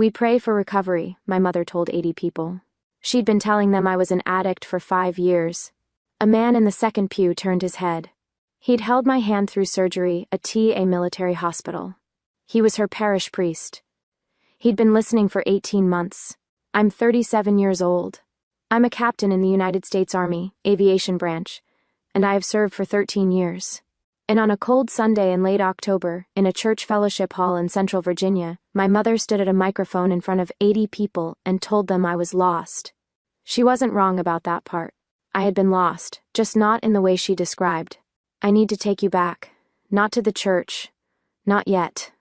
"We pray for recovery," my mother told 80 people. She'd been telling them I was an addict for 5 years. A man in the second pew turned his head. He'd held my hand through surgery at a military hospital. He was her parish priest. He'd been listening for 18 months. I'm 37 years old. I'm a captain in the United States Army, Aviation Branch, and I have served for 13 years. And on a cold Sunday in late October, in a church fellowship hall in Central Virginia, my mother stood at a microphone in front of 80 people and told them I was lost. She wasn't wrong about that part. I had been lost, just not in the way she described. "I need to take you back. Not to the church. Not yet.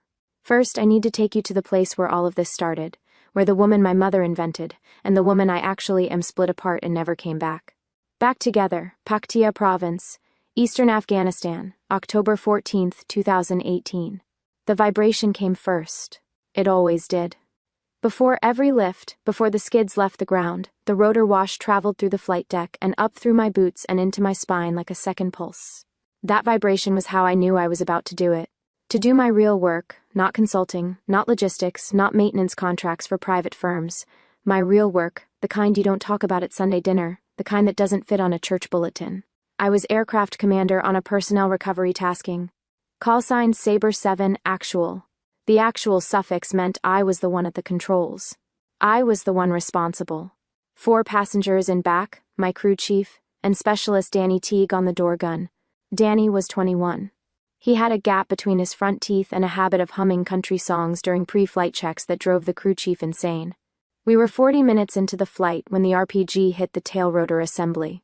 First, I need to take you to the place where all of this started, where the woman my mother invented, and the woman I actually am split apart and never came back. Back together, Paktia Province, Eastern Afghanistan, October 14, 2018. The vibration came first. It always did. Before every lift, before the skids left the ground, the rotor wash traveled through the flight deck and up through my boots and into my spine like a second pulse. That vibration was how I knew I was about to do it. To do my real work, not consulting, not logistics, not maintenance contracts for private firms. My real work, the kind you don't talk about at Sunday dinner, the kind that doesn't fit on a church bulletin. I was aircraft commander on a personnel recovery tasking. Call sign Sabre 7 Actual. The actual suffix meant I was the one at the controls. I was the one responsible. 4 passengers in back, my crew chief, and specialist Danny Teague on the door gun. Danny was 21. He had a gap between his front teeth and a habit of humming country songs during pre-flight checks that drove the crew chief insane. We were 40 minutes into the flight when the RPG hit the tail rotor assembly.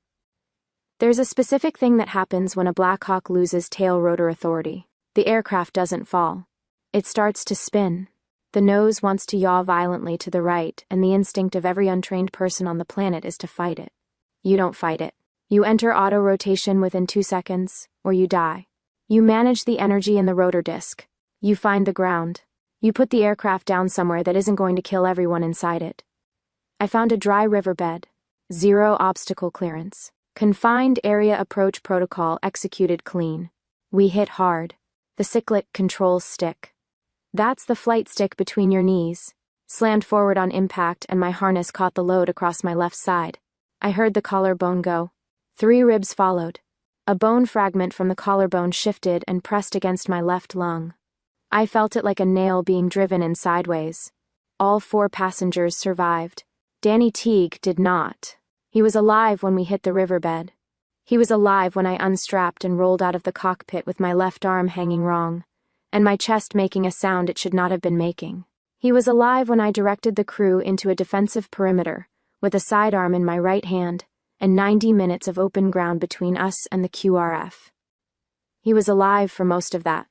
There's a specific thing that happens when a Black Hawk loses tail rotor authority. The aircraft doesn't fall. It starts to spin. The nose wants to yaw violently to the right, and the instinct of every untrained person on the planet is to fight it. You don't fight it. You enter auto-rotation within 2 seconds, or you die. You manage the energy in the rotor disc. You find the ground. You put the aircraft down somewhere that isn't going to kill everyone inside it. I found a dry riverbed. 0 obstacle clearance. Confined area approach protocol executed clean. We hit hard. The cyclic control stick. That's the flight stick between your knees. Slammed forward on impact and my harness caught the load across my left side. I heard the collarbone go. 3 ribs followed. A bone fragment from the collarbone shifted and pressed against my left lung. I felt it like a nail being driven in sideways. All 4 passengers survived. Danny Teague did not. He was alive when we hit the riverbed. He was alive when I unstrapped and rolled out of the cockpit with my left arm hanging wrong, and my chest making a sound it should not have been making. He was alive when I directed the crew into a defensive perimeter, with a sidearm in my right hand, and 90 minutes of open ground between us and the QRF. He was alive for most of that.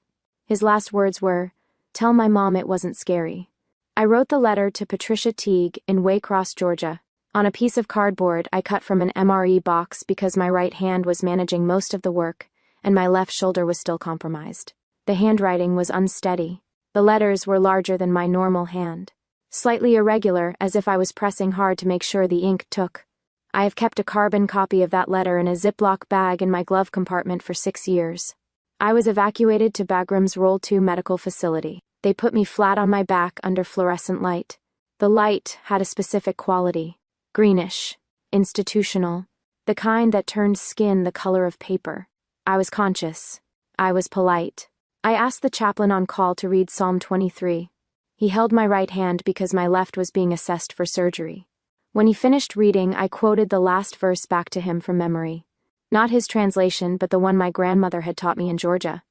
His last words were, "Tell my mom it wasn't scary." I wrote the letter to Patricia Teague in Waycross, Georgia. On a piece of cardboard I cut from an MRE box because my right hand was managing most of the work, and my left shoulder was still compromised. The handwriting was unsteady. The letters were larger than my normal hand. Slightly irregular, as if I was pressing hard to make sure the ink took. I have kept a carbon copy of that letter in a Ziploc bag in my glove compartment for 6 years. I was evacuated to Bagram's Roll 2 medical facility. They put me flat on my back under fluorescent light. The light had a specific quality. Greenish. Institutional. The kind that turned skin the color of paper. I was conscious. I was polite. I asked the chaplain on call to read Psalm 23. He held my right hand because my left was being assessed for surgery. When he finished reading, I quoted the last verse back to him from memory. Not his translation, but the one my grandmother had taught me in Georgia.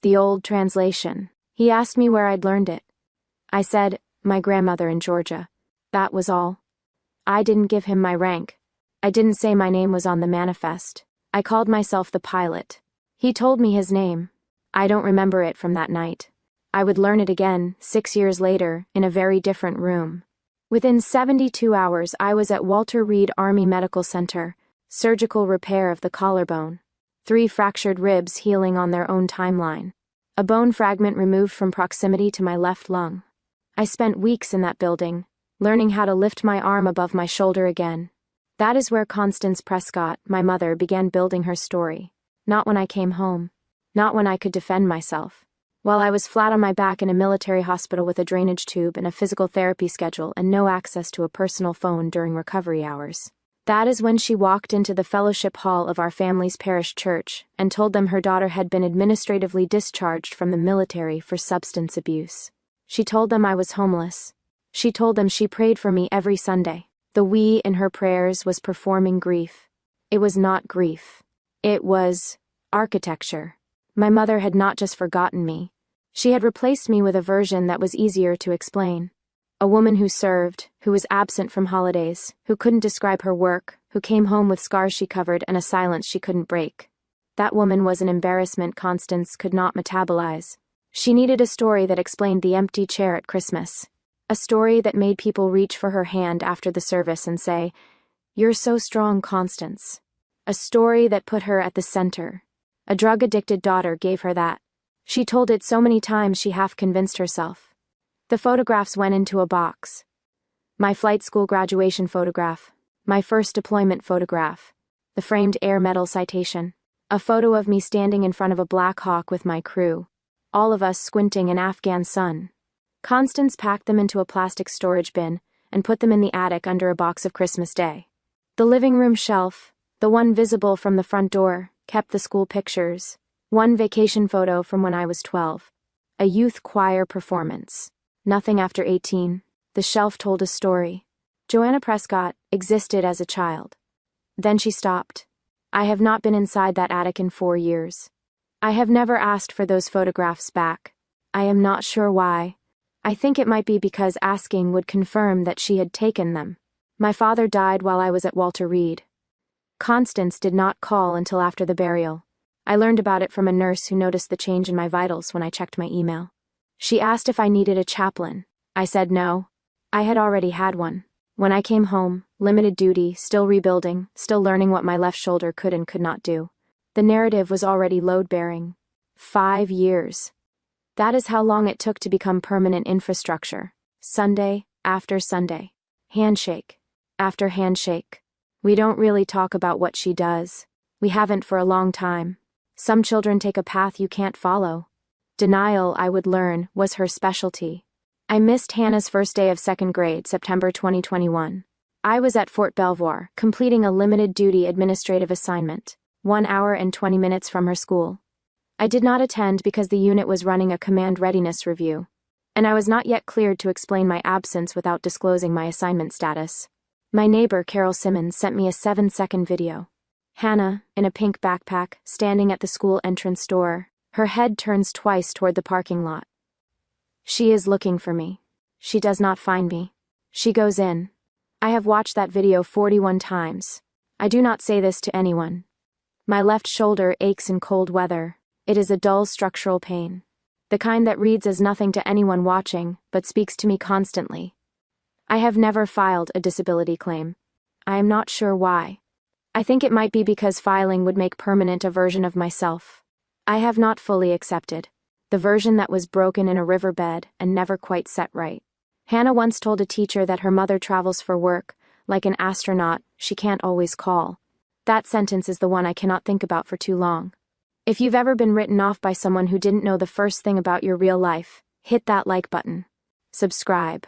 The old translation. He asked me where I'd learned it. I said, my grandmother in Georgia. That was all. I didn't give him my rank. I didn't say my name was on the manifest. I called myself the pilot. He told me his name. I don't remember it from that night. I would learn it again, 6 years later, in a very different room. Within 72 hours, I was at Walter Reed Army Medical Center, surgical repair of the collarbone. 3 fractured ribs healing on their own timeline. A bone fragment removed from proximity to my left lung. I spent weeks in that building, learning how to lift my arm above my shoulder again. That is where Constance Prescott, my mother, began building her story. Not when I came home. Not when I could defend myself. while I was flat on my back in a military hospital with a drainage tube and a physical therapy schedule and no access to a personal phone during recovery hours. That is when she walked into the fellowship hall of our family's parish church and told them her daughter had been administratively discharged from the military for substance abuse. She told them I was homeless. She told them she prayed for me every Sunday. The we in her prayers was performing grief. It was not grief. It was architecture. My mother had not just forgotten me. She had replaced me with a version that was easier to explain. A woman who served, who was absent from holidays, who couldn't describe her work, who came home with scars she covered and a silence she couldn't break. That woman was an embarrassment Constance could not metabolize. She needed a story that explained the empty chair at Christmas. A story that made people reach for her hand after the service and say, "You're so strong, Constance." A story that put her at the center. A drug-addicted daughter gave her that. She told it so many times she half convinced herself. The photographs went into a box. My flight school graduation photograph. My first deployment photograph. The framed air medal citation. A photo of me standing in front of a Black Hawk with my crew. All of us squinting in Afghan sun. Constance packed them into a plastic storage bin and put them in the attic under a box of Christmas Day. The living room shelf, the one visible from the front door, kept the school pictures. One vacation photo from when I was 12. A youth choir performance. Nothing after 18. The shelf told a story. Joanna Prescott existed as a child. Then she stopped. I have not been inside that attic in 4 years. I have never asked for those photographs back. I am not sure why. I think it might be because asking would confirm that she had taken them. My father died while I was at Walter Reed. Constance did not call until after the burial. I learned about it from a nurse who noticed the change in my vitals when I checked my email. She asked if I needed a chaplain. I said no. I had already had one. When I came home, limited duty, still rebuilding, still learning what my left shoulder could and could not do. The narrative was already load-bearing. 5 years. That is how long it took to become permanent infrastructure. Sunday after Sunday. Handshake after handshake. We don't really talk about what she does. We haven't for a long time. Some children take a path you can't follow. Denial, I would learn, was her specialty. I missed Hannah's first day of 2nd grade, September 2021. I was at Fort Belvoir, completing a limited-duty administrative assignment, 1 hour and 20 minutes from her school. I did not attend because the unit was running a command readiness review, and I was not yet cleared to explain my absence without disclosing my assignment status. My neighbor, Carol Simmons, sent me a 7-second video. Hannah, in a pink backpack, standing at the school entrance door. Her head turns twice toward the parking lot. She is looking for me. She does not find me. She goes in. I have watched that video 41 times. I do not say this to anyone. My left shoulder aches in cold weather. It is a dull structural pain. The kind that reads as nothing to anyone watching, but speaks to me constantly. I have never filed a disability claim. I am not sure why. I think it might be because filing would make permanent a version of myself. I have not fully accepted. The version that was broken in a riverbed and never quite set right. Hannah once told a teacher that her mother travels for work, like an astronaut, she can't always call. That sentence is the one I cannot think about for too long. If you've ever been written off by someone who didn't know the first thing about your real life, hit that like button. Subscribe.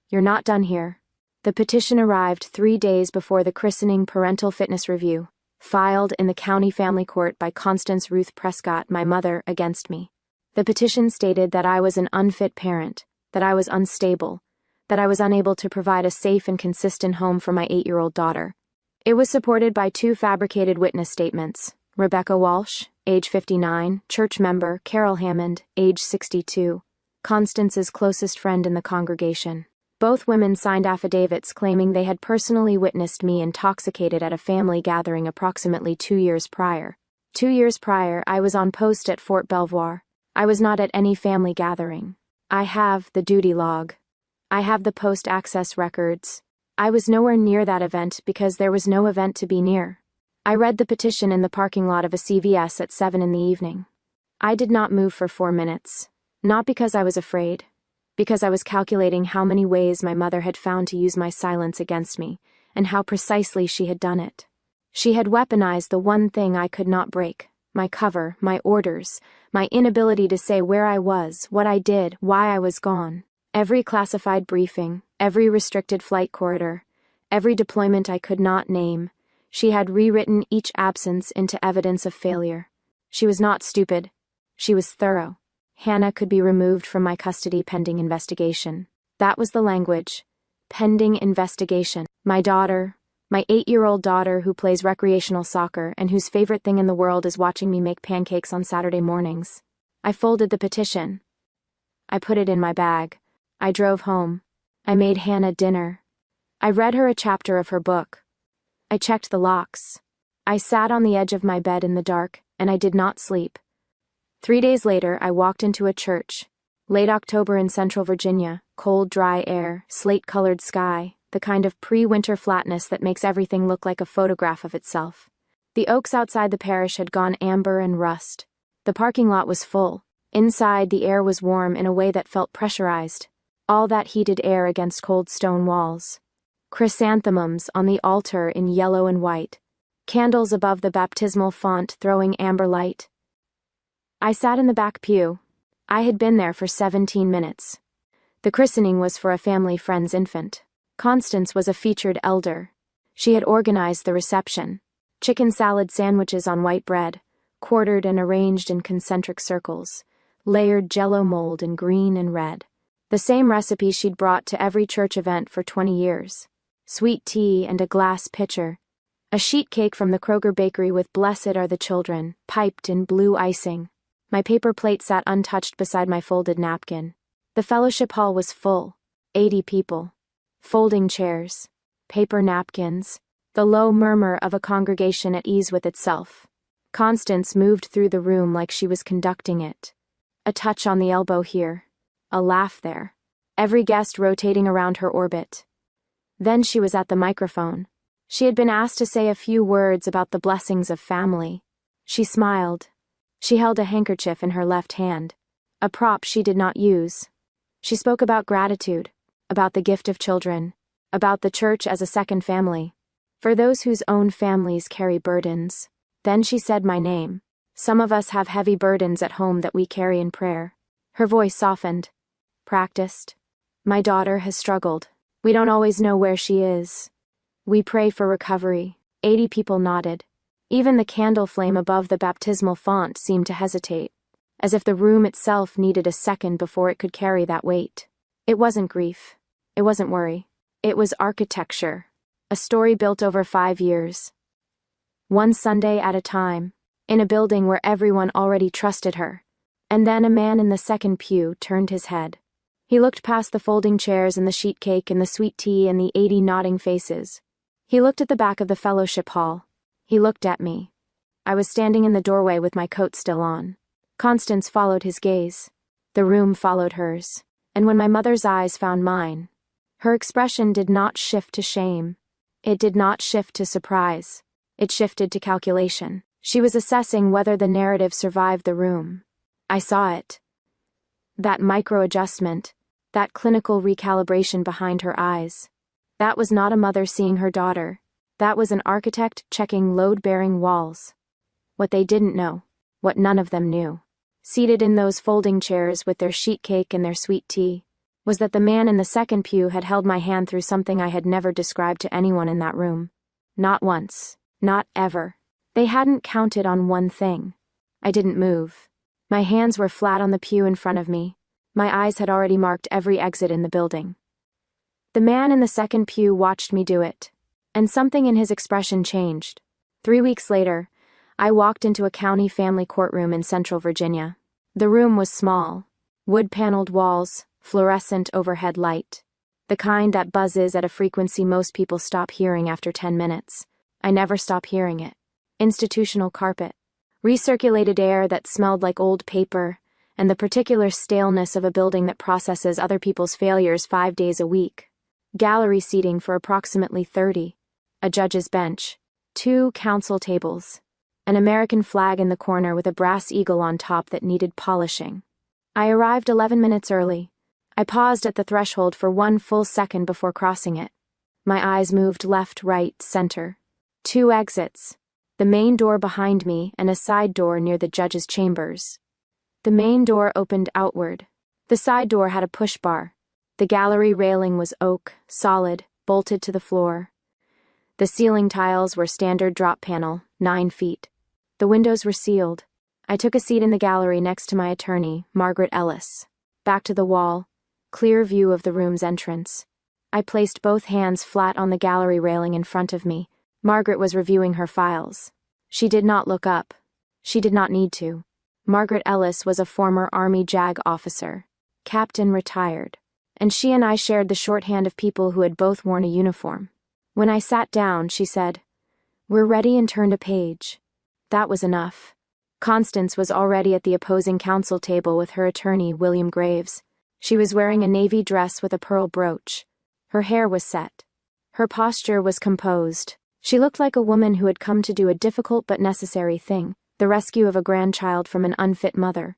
You're not done here. The petition arrived 3 days before the christening parental fitness review, filed in the county family court by Constance Ruth Prescott, my mother, against me. The petition stated that I was an unfit parent, that I was unstable, that I was unable to provide a safe and consistent home for my 8-year-old daughter. It was supported by 2 fabricated witness statements. Rebecca Walsh, age 59, church member, Carol Hammond, age 62, Constance's closest friend in the congregation. Both women signed affidavits claiming they had personally witnessed me intoxicated at a family gathering approximately 2 years prior. 2 years prior, I was on post at Fort Belvoir. I was not at any family gathering. I have the duty log. I have the post-access records. I was nowhere near that event because there was no event to be near. I read the petition in the parking lot of a CVS at 7 in the evening. I did not move for 4 minutes. Not because I was afraid. Because I was calculating how many ways my mother had found to use my silence against me, and how precisely she had done it. She had weaponized the one thing I could not break, my cover, my orders, my inability to say where I was, what I did, why I was gone. Every classified briefing, every restricted flight corridor, every deployment I could not name, she had rewritten each absence into evidence of failure. She was not stupid. She was thorough. Hannah could be removed from my custody pending investigation. That was the language. Pending investigation. My daughter, my 8-year-old daughter who plays recreational soccer and whose favorite thing in the world is watching me make pancakes on Saturday mornings. I folded the petition. I put it in my bag. I drove home. I made Hannah dinner. I read her a chapter of her book. I checked the locks. I sat on the edge of my bed in the dark, and I did not sleep. 3 days later, I walked into a church. Late October in Central Virginia, cold, dry air, slate-colored sky, the kind of pre-winter flatness that makes everything look like a photograph of itself. The oaks outside the parish had gone amber and rust. The parking lot was full. Inside, the air was warm in a way that felt pressurized. All that heated air against cold stone walls. Chrysanthemums on the altar in yellow and white. Candles above the baptismal font throwing amber light. I sat in the back pew. I had been there for 17 minutes. The christening was for a family friend's infant. Constance was a featured elder. She had organized the reception. Chicken salad sandwiches on white bread, quartered and arranged in concentric circles, layered jello mold in green and red. The same recipe she'd brought to every church event for 20 years. Sweet tea and a glass pitcher. A sheet cake from the Kroger bakery with "Blessed are the children," piped in blue icing. My paper plate sat untouched beside my folded napkin. The fellowship hall was full. 80 people. Folding chairs. Paper napkins. The low murmur of a congregation at ease with itself. Constance moved through the room like she was conducting it. A touch on the elbow here. A laugh there. Every guest rotating around her orbit. Then she was at the microphone. She had been asked to say a few words about the blessings of family. She smiled. She held a handkerchief in her left hand, a prop she did not use. She spoke about gratitude, about the gift of children, about the church as a second family, for those whose own families carry burdens. Then she said my name. Some of us have heavy burdens at home that we carry in prayer. Her voice softened. Practiced. My daughter has struggled. We don't always know where she is. We pray for recovery. 80 people nodded. Even the candle flame above the baptismal font seemed to hesitate, as if the room itself needed a second before it could carry that weight. It wasn't grief. It wasn't worry. It was architecture. A story built over 5 years. One Sunday at a time, in a building where everyone already trusted her. And then a man in the second pew turned his head. He looked past the folding chairs and the sheet cake and the sweet tea and the 80 nodding faces. He looked at the back of the fellowship hall. He looked at me. I was standing in the doorway with my coat still on. Constance followed his gaze. The room followed hers. And when my mother's eyes found mine, her expression did not shift to shame. It did not shift to surprise. It shifted to calculation. She was assessing whether the narrative survived the room. I saw it. That micro-adjustment, that clinical recalibration behind her eyes. That was not a mother seeing her daughter. That was an architect checking load-bearing walls. What they didn't know, what none of them knew, seated in those folding chairs with their sheet cake and their sweet tea, was that the man in the second pew had held my hand through something I had never described to anyone in that room. Not once. Not ever. They hadn't counted on one thing. I didn't move. My hands were flat on the pew in front of me. My eyes had already marked every exit in the building. The man in the second pew watched me do it. And something in his expression changed. 3 weeks later, I walked into a county family courtroom in Central Virginia. The room was small. Wood-paneled walls, fluorescent overhead light. The kind that buzzes at a frequency most people stop hearing after 10 minutes. I never stop hearing it. Institutional carpet. Recirculated air that smelled like old paper, and the particular staleness of a building that processes other people's failures 5 days a week. Gallery seating for approximately 30. A judge's bench, 2 counsel tables, an American flag in the corner with a brass eagle on top that needed polishing. I arrived 11 minutes early. I paused at the threshold for 1 full second before crossing it. My eyes moved left, right, center. 2 exits. the main door behind me, and a side door near the judge's chambers. The main door opened outward. The side door had a push bar. The gallery railing was oak, solid, bolted to the floor. The ceiling tiles were standard drop panel, 9 feet. The windows were sealed. I took a seat in the gallery next to my attorney, Margaret Ellis. Back to the wall, clear view of the room's entrance. I placed both hands flat on the gallery railing in front of me. Margaret was reviewing her files. She did not look up. She did not need to. Margaret Ellis was a former Army JAG officer, captain retired, and she and I shared the shorthand of people who had both worn a uniform. When I sat down, she said, "We're ready," and turned a page. That was enough. Constance was already at the opposing counsel table with her attorney, William Graves. She was wearing a navy dress with a pearl brooch. Her hair was set. Her posture was composed. She looked like a woman who had come to do a difficult but necessary thing, the rescue of a grandchild from an unfit mother.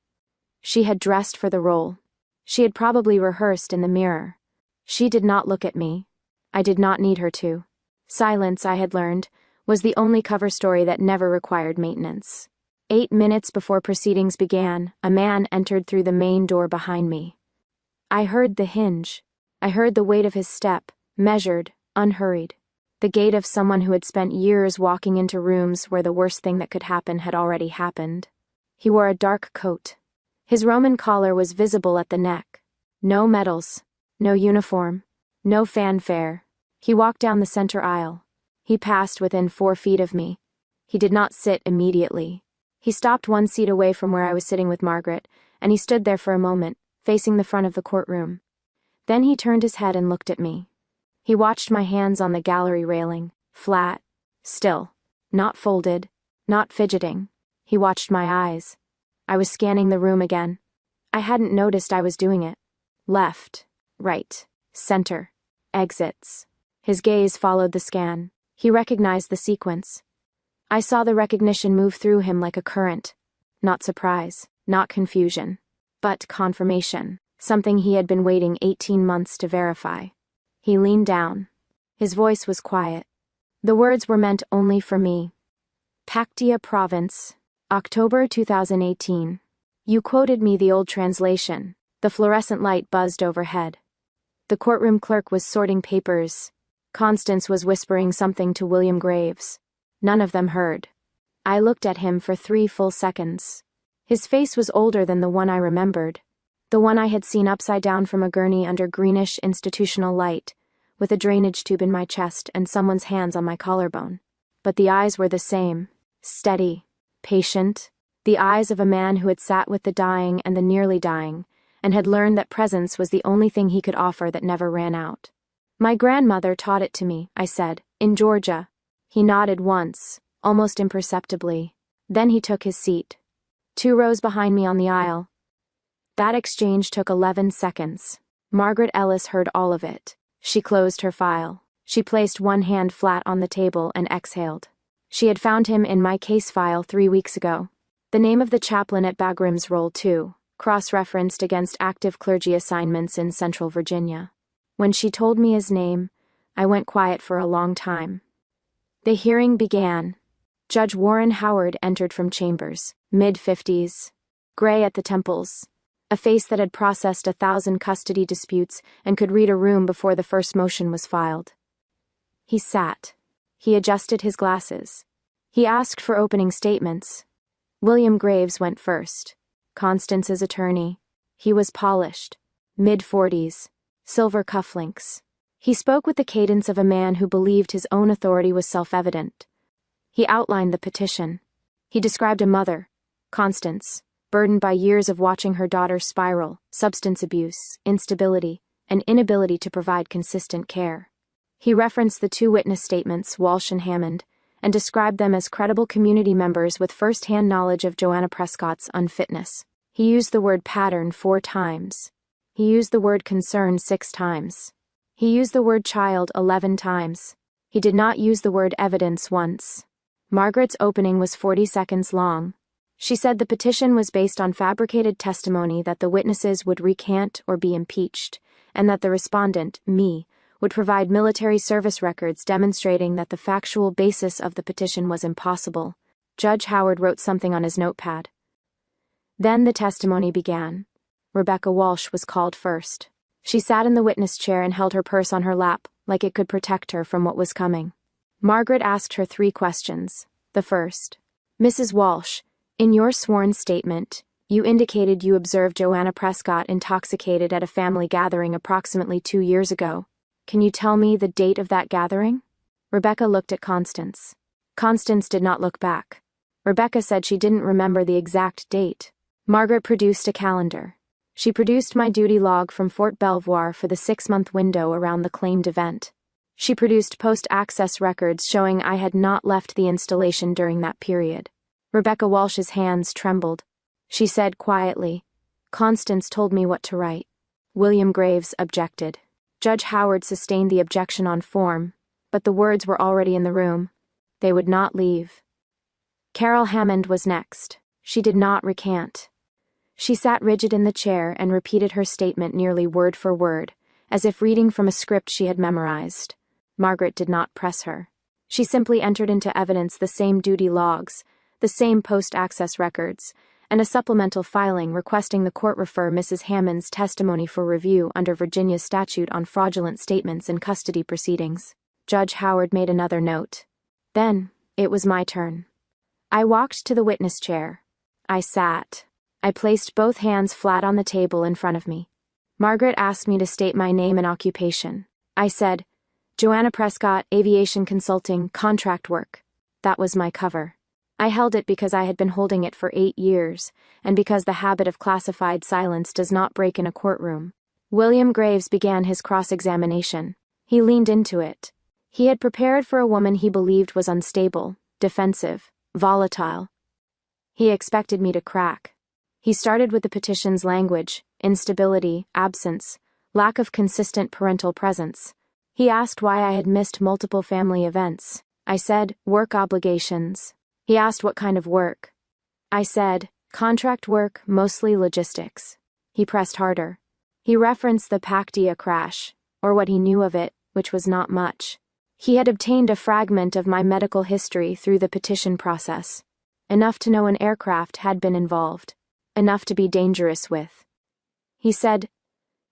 She had dressed for the role. She had probably rehearsed in the mirror. She did not look at me. I did not need her to. Silence, I had learned, was the only cover story that never required maintenance. 8 minutes before proceedings began, a man entered through the main door behind me. I heard the hinge. I heard the weight of his step, measured, unhurried. The gait of someone who had spent years walking into rooms where the worst thing that could happen had already happened. He wore a dark coat. His Roman collar was visible at the neck. No medals, no uniform, no fanfare. He walked down the center aisle. He passed within 4 feet of me. He did not sit immediately. He stopped 1 seat away from where I was sitting with Margaret, and he stood there for a moment, facing the front of the courtroom. Then he turned his head and looked at me. He watched my hands on the gallery railing, flat, still, not folded, not fidgeting. He watched my eyes. I was scanning the room again. I hadn't noticed I was doing it. Left, right, center, exits. His gaze followed the scan. He recognized the sequence. I saw the recognition move through him like a current. Not surprise, not confusion, but confirmation, something he had been waiting 18 months to verify. He leaned down. His voice was quiet. The words were meant only for me. Paktia Province, October 2018. You quoted me the old translation. The fluorescent light buzzed overhead. The courtroom clerk was sorting papers. Constance was whispering something to William Graves. None of them heard. I looked at him for 3 full seconds. His face was older than the one I remembered. The one I had seen upside down from a gurney under greenish institutional light, with a drainage tube in my chest and someone's hands on my collarbone. But the eyes were the same, steady, patient, the eyes of a man who had sat with the dying and the nearly dying, and had learned that presence was the only thing he could offer that never ran out. My grandmother taught it to me, I said, in Georgia. He nodded once, almost imperceptibly. Then he took his seat. 2 rows behind me on the aisle. That exchange took 11 seconds. Margaret Ellis heard all of it. She closed her file. She placed one hand flat on the table and exhaled. She had found him in my case file 3 weeks ago. The name of the chaplain at Bagrim's Roll 2, cross-referenced against active clergy assignments in Central Virginia. When she told me his name, I went quiet for a long time. The hearing began. Judge Warren Howard entered from chambers, mid-50s, gray at the temples, a face that had processed 1,000 custody disputes and could read a room before the first motion was filed. He sat. He adjusted his glasses. He asked for opening statements. William Graves went first. Constance's attorney. He was polished, mid-40s, silver cufflinks. He spoke with the cadence of a man who believed his own authority was self-evident. He outlined the petition. He described a mother, Constance, burdened by years of watching her daughter spiral, substance abuse, instability, and inability to provide consistent care. He referenced the 2 witness statements, Walsh and Hammond, and described them as credible community members with first-hand knowledge of Joanna Prescott's unfitness. He used the word pattern 4 times. He used the word concern 6 times. He used the word child 11 times. He did not use the word evidence once. Margaret's opening was 40 seconds long. She said the petition was based on fabricated testimony that the witnesses would recant or be impeached, and that the respondent, me, would provide military service records demonstrating that the factual basis of the petition was impossible. Judge Howard wrote something on his notepad. Then the testimony began. Rebecca Walsh was called first. She sat in the witness chair and held her purse on her lap, like it could protect her from what was coming. Margaret asked her 3 questions. The first: Mrs. Walsh, in your sworn statement, you indicated you observed Joanna Prescott intoxicated at a family gathering approximately 2 years ago. Can you tell me the date of that gathering? Rebecca looked at Constance. Constance did not look back. Rebecca said she didn't remember the exact date. Margaret produced a calendar. She produced my duty log from Fort Belvoir for the 6-month window around the claimed event. She produced post-access records showing I had not left the installation during that period. Rebecca Walsh's hands trembled. She said quietly, "Constance told me what to write." William Graves objected. Judge Howard sustained the objection on form, but the words were already in the room. They would not leave. Carol Hammond was next. She did not recant. She sat rigid in the chair and repeated her statement nearly word for word, as if reading from a script she had memorized. Margaret did not press her. She simply entered into evidence the same duty logs, the same post-access records, and a supplemental filing requesting the court refer Mrs. Hammond's testimony for review under Virginia's statute on fraudulent statements in custody proceedings. Judge Howard made another note. Then, it was my turn. I walked to the witness chair. I sat. I placed both hands flat on the table in front of me. Margaret asked me to state my name and occupation. I said, Joanna Prescott, Aviation Consulting, Contract Work. That was my cover. I held it because I had been holding it for 8 years, and because the habit of classified silence does not break in a courtroom. William Graves began his cross-examination. He leaned into it. He had prepared for a woman he believed was unstable, defensive, volatile. He expected me to crack. He started with the petition's language: instability, absence, lack of consistent parental presence. He asked why I had missed multiple family events. I said, work obligations. He asked what kind of work. I said, contract work, mostly logistics. He pressed harder. He referenced the Pactia crash, or what he knew of it, which was not much. He had obtained a fragment of my medical history through the petition process. Enough to know an aircraft had been involved. Enough to be dangerous with. He said,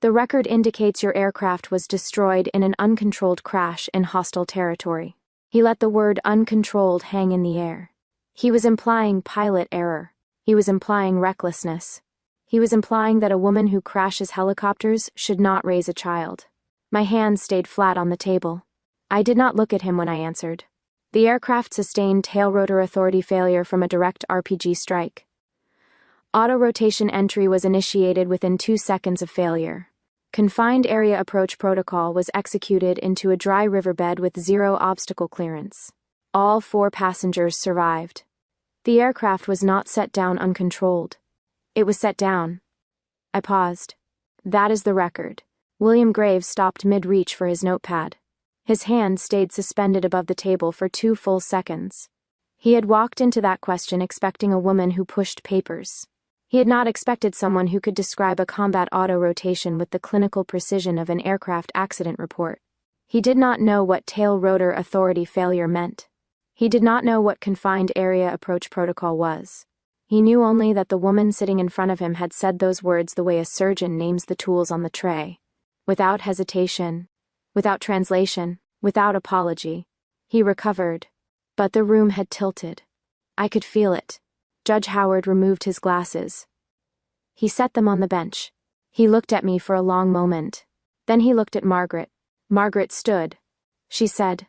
the record indicates your aircraft was destroyed in an uncontrolled crash in hostile territory. He let the word uncontrolled hang in the air. He was implying pilot error. He was implying recklessness. He was implying that a woman who crashes helicopters should not raise a child. My hands stayed flat on the table. I did not look at him when I answered. The aircraft sustained tail rotor authority failure from a direct RPG strike. Auto-rotation entry was initiated within 2 seconds of failure. Confined area approach protocol was executed into a dry riverbed with 0 obstacle clearance. All 4 passengers survived. The aircraft was not set down uncontrolled. It was set down. I paused. That is the record. William Graves stopped mid-reach for his notepad. His hand stayed suspended above the table for 2 full seconds. He had walked into that question expecting a woman who pushed papers. He had not expected someone who could describe a combat auto-rotation with the clinical precision of an aircraft accident report. He did not know what tail rotor authority failure meant. He did not know what confined area approach protocol was. He knew only that the woman sitting in front of him had said those words the way a surgeon names the tools on the tray. Without hesitation, without translation, without apology. He recovered. But the room had tilted. I could feel it. Judge Howard removed his glasses. He set them on the bench. He looked at me for a long moment. Then he looked at Margaret. Margaret stood. She said,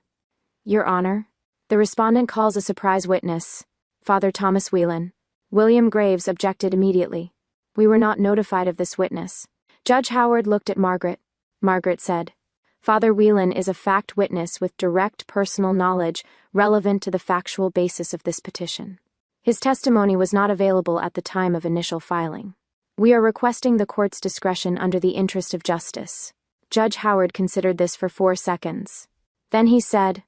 Your Honor, the respondent calls a surprise witness, Father Thomas Whelan. William Graves objected immediately. We were not notified of this witness. Judge Howard looked at Margaret. Margaret said, Father Whelan is a fact witness with direct personal knowledge relevant to the factual basis of this petition. His testimony was not available at the time of initial filing. We are requesting the court's discretion under the interest of justice. Judge Howard considered this for 4 seconds. Then he said,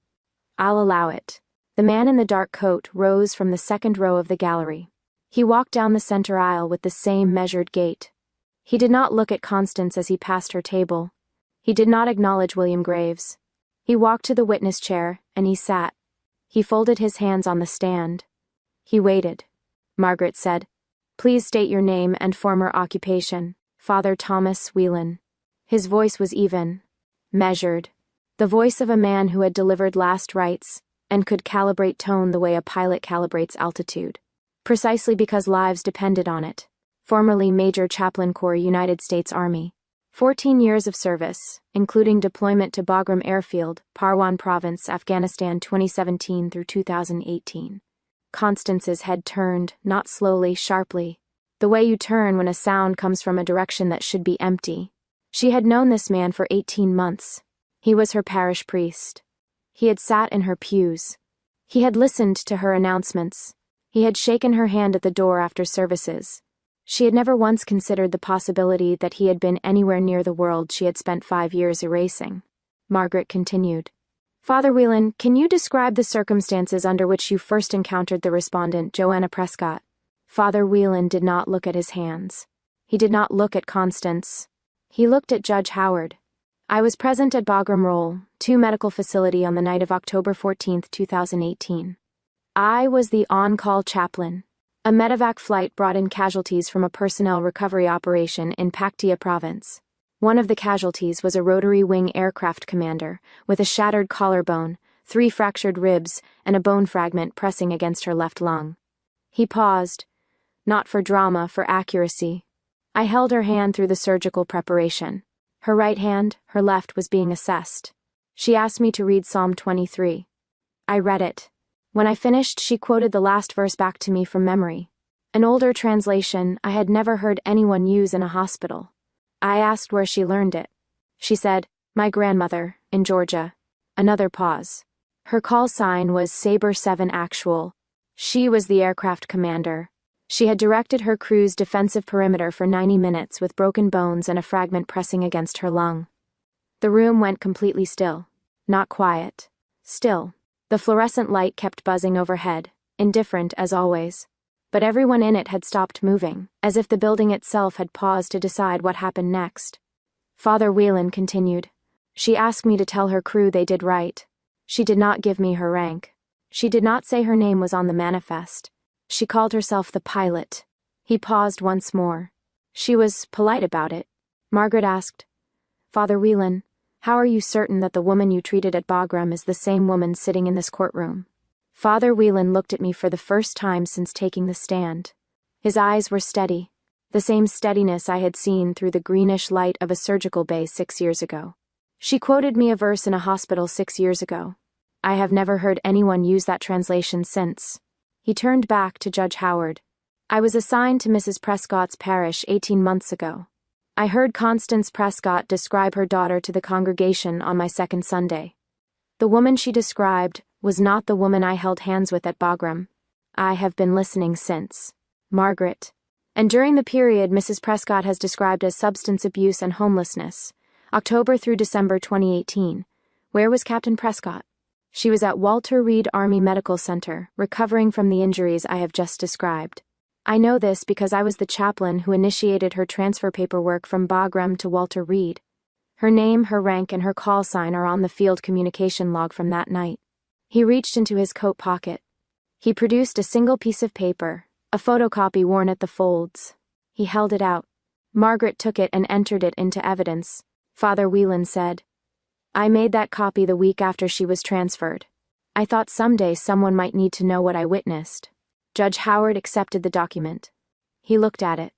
I'll allow it. The man in the dark coat rose from the second row of the gallery. He walked down the center aisle with the same measured gait. He did not look at Constance as he passed her table. He did not acknowledge William Graves. He walked to the witness chair, and he sat. He folded his hands on the stand. He waited. Margaret said, "Please state your name and former occupation." Father Thomas Whelan. His voice was even, measured. The voice of a man who had delivered last rites and could calibrate tone the way a pilot calibrates altitude. Precisely because lives depended on it. Formerly Major Chaplain Corps, United States Army. 14 years of service, including deployment to Bagram Airfield, Parwan Province, Afghanistan 2017 through 2018. Constance's head turned, not slowly, sharply. The way you turn when a sound comes from a direction that should be empty. She had known this man for 18 months. He was her parish priest. He had sat in her pews. He had listened to her announcements. He had shaken her hand at the door after services. She had never once considered the possibility that he had been anywhere near the world she had spent 5 years erasing. Margaret continued. Father Whelan, can you describe the circumstances under which you first encountered the respondent, Joanna Prescott? Father Whelan did not look at his hands. He did not look at Constance. He looked at Judge Howard. I was present at Bagram Roll, 2 medical facility on the night of October 14, 2018. I was the on-call chaplain. A medevac flight brought in casualties from a personnel recovery operation in Paktia province. One of the casualties was a rotary wing aircraft commander, with a shattered collarbone, 3 fractured ribs, and a bone fragment pressing against her left lung. He paused. Not for drama, for accuracy. I held her hand through the surgical preparation. Her right hand, her left, was being assessed. She asked me to read Psalm 23. I read it. When I finished, she quoted the last verse back to me from memory. An older translation I had never heard anyone use in a hospital. I asked where she learned it. She said, "My grandmother, in Georgia." Another pause. Her call sign was Sabre 7 Actual. She was the aircraft commander. She had directed her crew's defensive perimeter for 90 minutes with broken bones and a fragment pressing against her lung. The room went completely still. Not quiet. Still. The fluorescent light kept buzzing overhead, indifferent as always. But everyone in it had stopped moving, as if the building itself had paused to decide what happened next. Father Whelan continued. She asked me to tell her crew they did right. She did not give me her rank. She did not say her name was on the manifest. She called herself the pilot. He paused once more. She was polite about it. Margaret asked, Father Whelan, how are you certain that the woman you treated at Bagram is the same woman sitting in this courtroom? Father Whelan looked at me for the first time since taking the stand. His eyes were steady, the same steadiness I had seen through the greenish light of a surgical bay 6 years ago. She quoted me a verse in a hospital 6 years ago. I have never heard anyone use that translation since. He turned back to Judge Howard. I was assigned to Mrs. Prescott's parish 18 months ago. I heard Constance Prescott describe her daughter to the congregation on my second Sunday. The woman she described was not the woman I held hands with at Bagram. I have been listening since. Margaret. And during the period Mrs. Prescott has described as substance abuse and homelessness, October through December 2018, where was Captain Prescott? She was at Walter Reed Army Medical Center, recovering from the injuries I have just described. I know this because I was the chaplain who initiated her transfer paperwork from Bagram to Walter Reed. Her name, her rank, and her call sign are on the field communication log from that night. He reached into his coat pocket. He produced a single piece of paper, a photocopy worn at the folds. He held it out. Margaret took it and entered it into evidence. Father Whelan said, I made that copy the week after she was transferred. I thought someday someone might need to know what I witnessed. Judge Howard accepted the document. He looked at it.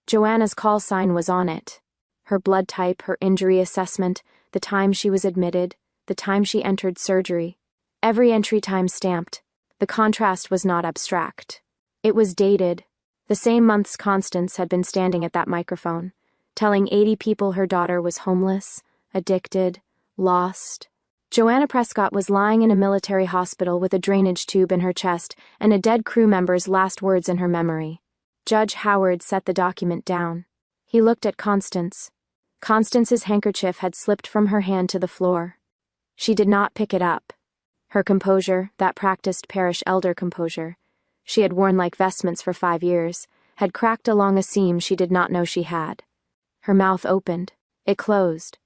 Joanna's call sign was on it. Her blood type, her injury assessment, the time she was admitted, the time she entered surgery. Every entry time stamped. The contrast was not abstract. It was dated. The same months Constance had been standing at that microphone, telling 80 people her daughter was homeless, addicted, lost. Joanna Prescott was lying in a military hospital with a drainage tube in her chest and a dead crew member's last words in her memory. Judge Howard set the document down. He looked at Constance. Constance's handkerchief had slipped from her hand to the floor. She did not pick it up. Her composure, that practiced parish elder composure, she had worn like vestments for 5 years, had cracked along a seam she did not know she had. Her mouth opened. It closed.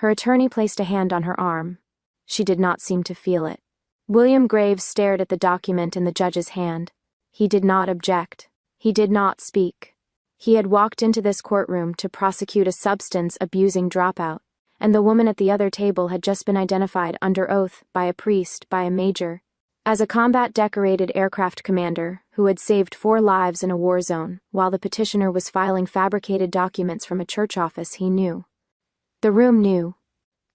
Her attorney placed a hand on her arm. She did not seem to feel it. William Graves stared at the document in the judge's hand. He did not object. He did not speak. He had walked into this courtroom to prosecute a substance-abusing dropout, and the woman at the other table had just been identified under oath by a priest, by a major, as a combat-decorated aircraft commander who had saved 4 lives in a war zone while the petitioner was filing fabricated documents from a church office he knew. The room knew.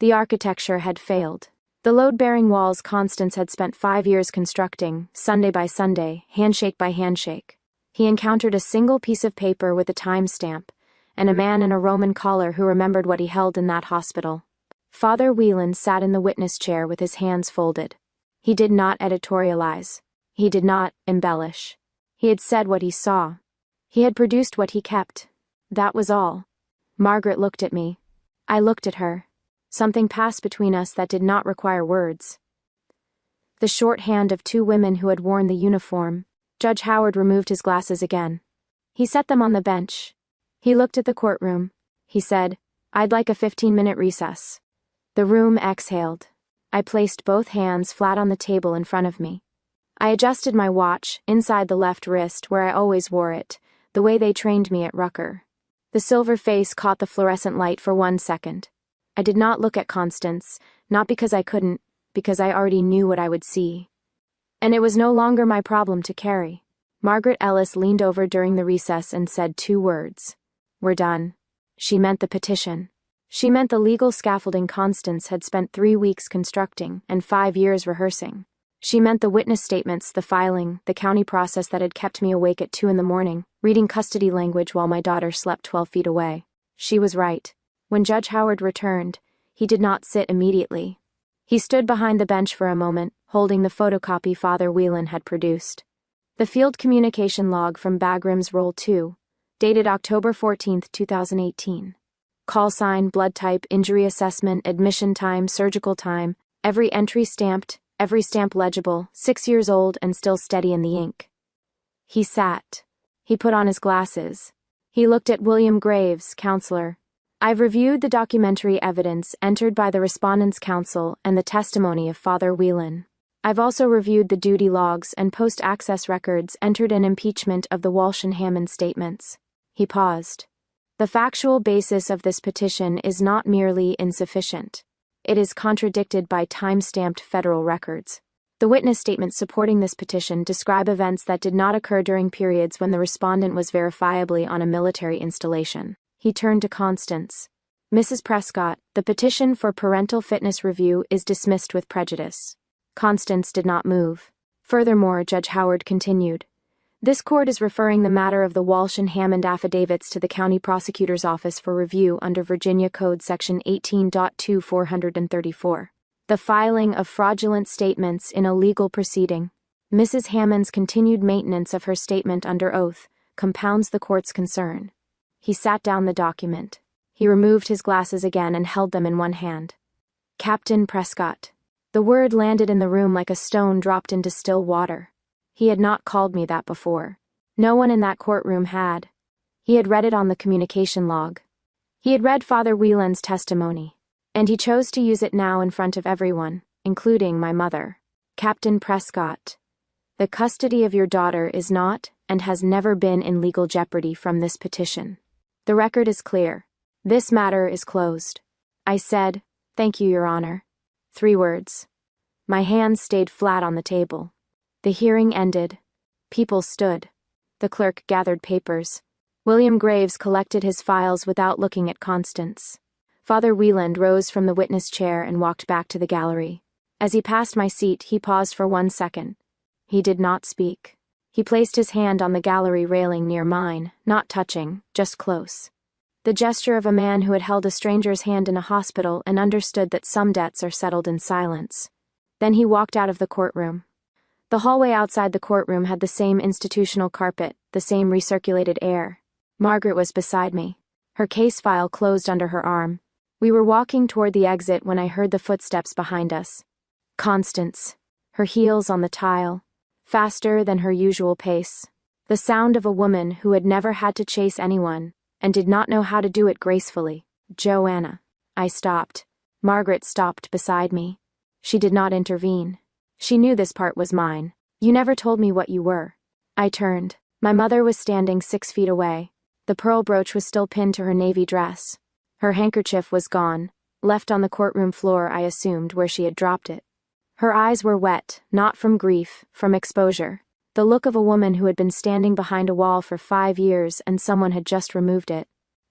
The architecture had failed. The load-bearing walls Constance had spent 5 years constructing, Sunday by Sunday, handshake by handshake. He encountered a single piece of paper with a time-stamp, and a man in a Roman collar who remembered what he held in that hospital. Father Wieland sat in the witness chair with his hands folded. He did not editorialize. He did not embellish. He had said what he saw. He had produced what he kept. That was all. Margaret looked at me. I looked at her. Something passed between us that did not require words. The short hand of 2 women who had worn the uniform. Judge Howard removed his glasses again. He set them on the bench. He looked at the courtroom. He said, "I'd like a 15-minute recess." The room exhaled. I placed both hands flat on the table in front of me. I adjusted my watch, inside the left wrist where I always wore it, the way they trained me at Rucker. The silver face caught the fluorescent light for 1 second. I did not look at Constance, not because I couldn't, because I already knew what I would see. And it was no longer my problem to carry. Margaret Ellis leaned over during the recess and said 2 words. "We're done." She meant the petition. She meant the legal scaffolding Constance had spent 3 weeks constructing and 5 years rehearsing. She meant the witness statements, the filing, the county process that had kept me awake at 2 a.m, reading custody language while my daughter slept 12 feet away. She was right. When Judge Howard returned, he did not sit immediately. He stood behind the bench for a moment, holding the photocopy Father Whelan had produced. The field communication log from Bagram's Roll 2, dated October 14, 2018. Call sign, blood type, injury assessment, admission time, surgical time, every entry stamped, every stamp legible, 6 years old and still steady in the ink. He sat. He put on his glasses. He looked at William Graves, counselor. "I've reviewed the documentary evidence entered by the Respondents' Council and the testimony of Father Whelan. I've also reviewed the duty logs and post-access records entered in impeachment of the Walsh and Hammond statements." He paused. "The factual basis of this petition is not merely insufficient. It is contradicted by time-stamped federal records. The witness statements supporting this petition describe events that did not occur during periods when the respondent was verifiably on a military installation." He turned to Constance. "Mrs. Prescott, the petition for parental fitness review is dismissed with prejudice." Constance did not move. Furthermore, Judge Howard continued, "This court is referring the matter of the Walsh and Hammond affidavits to the county prosecutor's office for review under Virginia Code Section 18.2-434. The filing of fraudulent statements in a legal proceeding. Mrs. Hammond's continued maintenance of her statement under oath compounds the court's concern." He sat down the document. He removed his glasses again and held them in one hand. "Captain Prescott." The word landed in the room like a stone dropped into still water. He had not called me that before. No one in that courtroom had. He had read it on the communication log. He had read Father Whelan's testimony, and he chose to use it now in front of everyone, including my mother. "Captain Prescott, the custody of your daughter is not and has never been in legal jeopardy from this petition. The record is clear. This matter is closed." I said, "Thank you, Your Honor." 3 words. My hands stayed flat on the table. The hearing ended. People stood. The clerk gathered papers. William Graves collected his files without looking at Constance. Father Wieland rose from the witness chair and walked back to the gallery. As he passed my seat, he paused for 1 second. He did not speak. He placed his hand on the gallery railing near mine, not touching, just close. The gesture of a man who had held a stranger's hand in a hospital and understood that some debts are settled in silence. Then he walked out of the courtroom. The hallway outside the courtroom had the same institutional carpet, the same recirculated air. Margaret was beside me. Her case file closed under her arm. We were walking toward the exit when I heard the footsteps behind us. Constance. Her heels on the tile. Faster than her usual pace. The sound of a woman who had never had to chase anyone, and did not know how to do it gracefully. "Joanna." I stopped. Margaret stopped beside me. She did not intervene. She knew this part was mine. You never told me what you were. I turned. My mother was standing 6 feet away. The pearl brooch was still pinned to her navy dress. Her handkerchief was gone, left on the courtroom floor, I assumed, where she had dropped it. Her eyes were wet, not from grief, from exposure. The look of a woman who had been standing behind a wall for 5 years and someone had just removed it.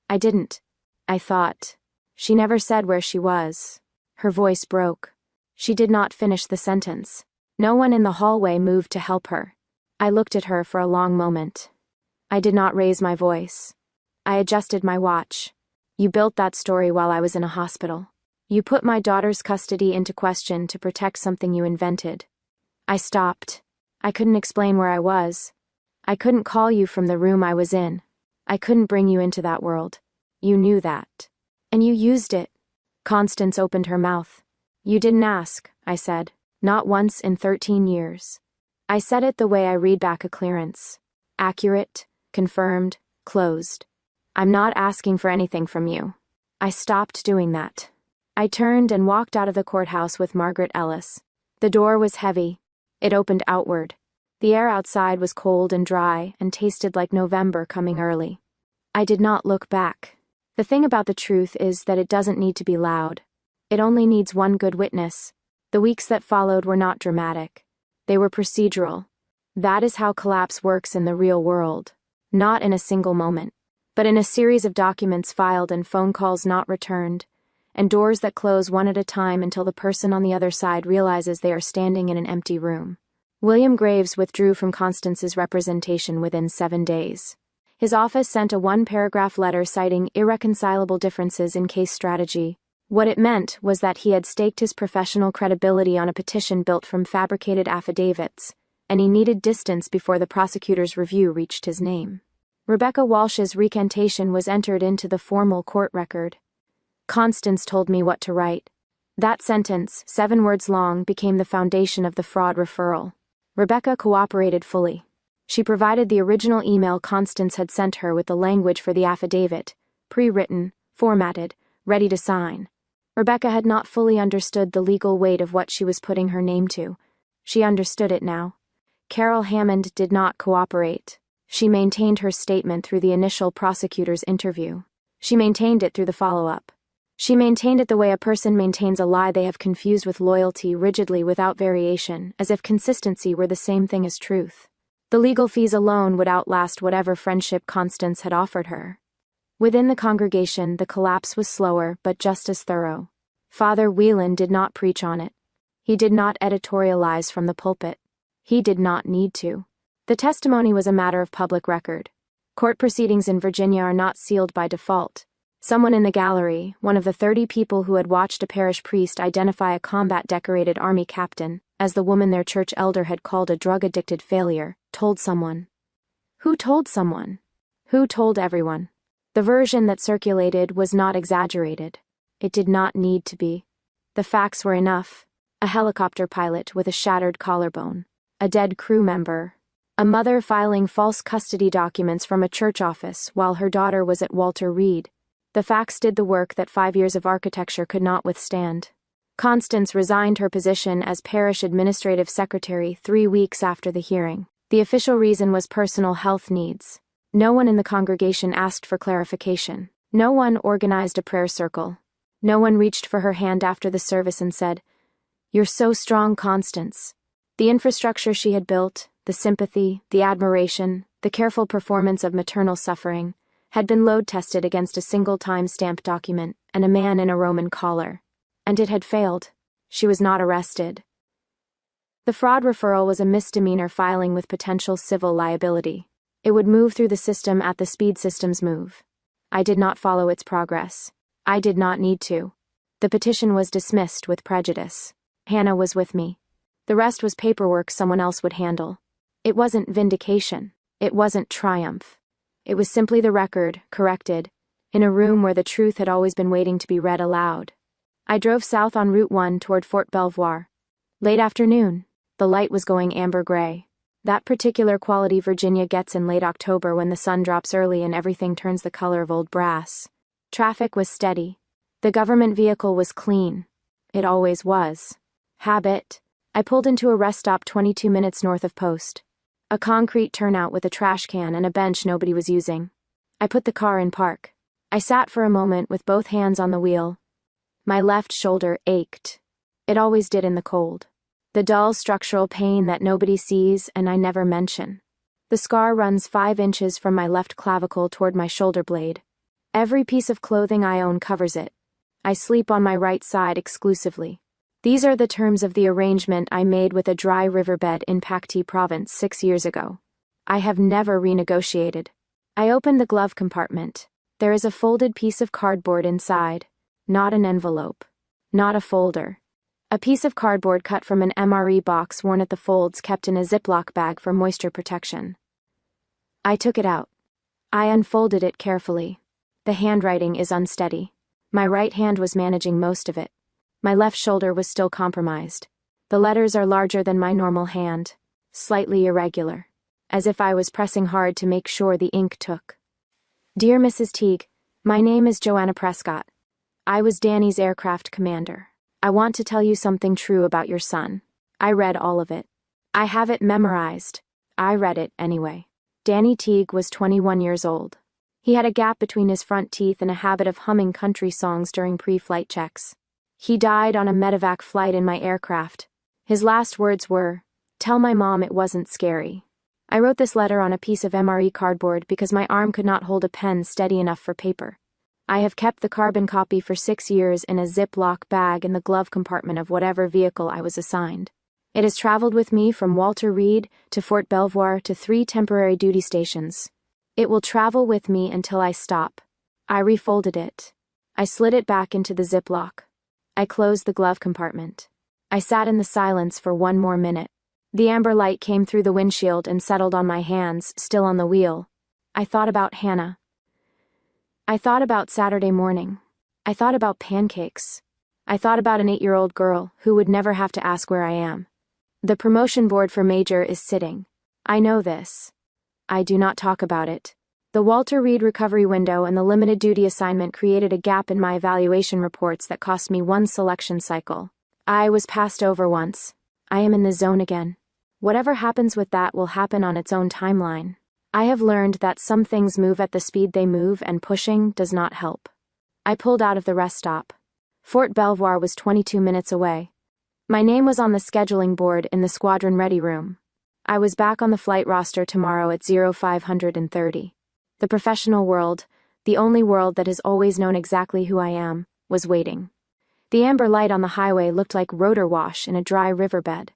I didn't. I thought. She never said where she was. Her voice broke. She did not finish the sentence. No one in the hallway moved to help her. I looked at her for a long moment. I did not raise my voice. I adjusted my watch. You built that story while I was in a hospital. You put my daughter's custody into question to protect something you invented. I stopped. I couldn't explain where I was. I couldn't call you from the room I was in. I couldn't bring you into that world. You knew that. And you used it. Constance opened her mouth. You didn't ask, I said. Not once in 13 years. I said it the way I read back a clearance. Accurate, confirmed, closed. I'm not asking for anything from you. I stopped doing that. I turned and walked out of the courthouse with Margaret Ellis. The door was heavy. It opened outward. The air outside was cold and dry and tasted like November coming early. I did not look back. The thing about the truth is that it doesn't need to be loud. It only needs one good witness. The weeks that followed were not dramatic. They were procedural. That is how collapse works in the real world. Not in a single moment, but in a series of documents filed and phone calls not returned, and doors that close one at a time until the person on the other side realizes they are standing in an empty room. William Graves withdrew from Constance's representation within 7 days. His office sent a 1-paragraph letter citing irreconcilable differences in case strategy. What it meant was that he had staked his professional credibility on a petition built from fabricated affidavits, and he needed distance before the prosecutor's review reached his name. Rebecca Walsh's recantation was entered into the formal court record. Constance told me what to write. That sentence, 7 words long, became the foundation of the fraud referral. Rebecca cooperated fully. She provided the original email Constance had sent her with the language for the affidavit, pre-written, formatted, ready to sign. Rebecca had not fully understood the legal weight of what she was putting her name to. She understood it now. Carol Hammond did not cooperate. She maintained her statement through the initial prosecutor's interview. She maintained it through the follow-up. She maintained it the way a person maintains a lie they have confused with loyalty, rigidly without variation, as if consistency were the same thing as truth. The legal fees alone would outlast whatever friendship Constance had offered her. Within the congregation, the collapse was slower but just as thorough. Father Whelan did not preach on it. He did not editorialize from the pulpit. He did not need to. The testimony was a matter of public record. Court proceedings in Virginia are not sealed by default. Someone in the gallery, one of the 30 people who had watched a parish priest identify a combat-decorated army captain, as the woman their church elder had called a drug-addicted failure, told someone. Who told someone? Who told everyone? The version that circulated was not exaggerated. It did not need to be. The facts were enough. A helicopter pilot with a shattered collarbone. A dead crew member. A mother filing false custody documents from a church office while her daughter was at Walter Reed. The facts did the work that 5 years of architecture could not withstand. Constance resigned her position as parish administrative secretary 3 weeks after the hearing. The official reason was personal health needs. No one in the congregation asked for clarification. No one organized a prayer circle. No one reached for her hand after the service and said, "You're so strong, Constance." The infrastructure she had built, the sympathy, the admiration, the careful performance of maternal suffering, had been load-tested against a single time-stamped document and a man in a Roman collar. And it had failed. She was not arrested. The fraud referral was a misdemeanor filing with potential civil liability. It would move through the system at the speed systems move. I did not follow its progress. I did not need to. The petition was dismissed with prejudice. Hannah was with me. The rest was paperwork someone else would handle. It wasn't vindication. It wasn't triumph. It was simply the record, corrected, in a room where the truth had always been waiting to be read aloud. I drove south on Route 1 toward Fort Belvoir. Late afternoon. The light was going amber-gray. That particular quality Virginia gets in late October when the sun drops early and everything turns the color of old brass. Traffic was steady. The government vehicle was clean. It always was. Habit. I pulled into a rest stop 22 minutes north of Post. A concrete turnout with a trash can and a bench nobody was using. I put the car in park. I sat for a moment with both hands on the wheel. My left shoulder ached. It always did in the cold. The dull structural pain that nobody sees and I never mention. The scar runs 5 inches from my left clavicle toward my shoulder blade. Every piece of clothing I own covers it. I sleep on my right side exclusively. These are the terms of the arrangement I made with a dry riverbed in Qley province 6 years ago. I have never renegotiated. I opened the glove compartment. There is a folded piece of cardboard inside. Not an envelope. Not a folder. A piece of cardboard cut from an MRE box worn at the folds kept in a Ziploc bag for moisture protection. I took it out. I unfolded it carefully. The handwriting is unsteady. My right hand was managing most of it. My left shoulder was still compromised. The letters are larger than my normal hand, slightly irregular, as if I was pressing hard to make sure the ink took. Dear Mrs. Teague, my name is Joanna Prescott. I was Danny's aircraft commander. I want to tell you something true about your son. I read all of it. I have it memorized. I read it anyway. Danny Teague was 21 years old. He had a gap between his front teeth and a habit of humming country songs during pre-flight checks. He died on a medevac flight in my aircraft. His last words were, "Tell my mom it wasn't scary." I wrote this letter on a piece of MRE cardboard because my arm could not hold a pen steady enough for paper. I have kept the carbon copy for 6 years in a Ziploc bag in the glove compartment of whatever vehicle I was assigned. It has traveled with me from Walter Reed to Fort Belvoir to 3 temporary duty stations. It will travel with me until I stop. I refolded it. I slid it back into the Ziploc. I closed the glove compartment. I sat in the silence for 1 more minute. The amber light came through the windshield and settled on my hands, still on the wheel. I thought about Hannah. I thought about Saturday morning. I thought about pancakes. I thought about an 8-year-old girl who would never have to ask where I am. The promotion board for major is sitting. I know this. I do not talk about it. The Walter Reed recovery window and the limited duty assignment created a gap in my evaluation reports that cost me 1 selection cycle. I was passed over once. I am in the zone again. Whatever happens with that will happen on its own timeline. I have learned that some things move at the speed they move and pushing does not help. I pulled out of the rest stop. Fort Belvoir was 22 minutes away. My name was on the scheduling board in the squadron ready room. I was back on the flight roster tomorrow at 0530. The professional world, the only world that has always known exactly who I am, was waiting. The amber light on the highway looked like rotor wash in a dry riverbed.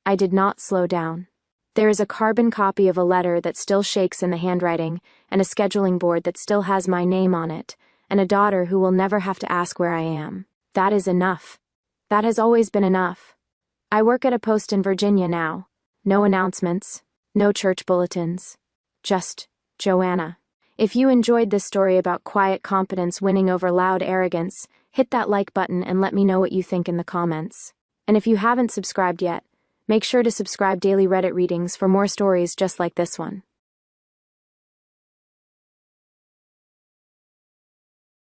I did not slow down. There is a carbon copy of a letter that still shakes in the handwriting, and a scheduling board that still has my name on it, and a daughter who will never have to ask where I am. That is enough. That has always been enough. I work at a post in Virginia now. No announcements, no church bulletins. Just Joanna. If you enjoyed this story about quiet competence winning over loud arrogance, hit that like button and let me know what you think in the comments. And if you haven't subscribed yet, make sure to subscribe daily Reddit readings for more stories just like this one.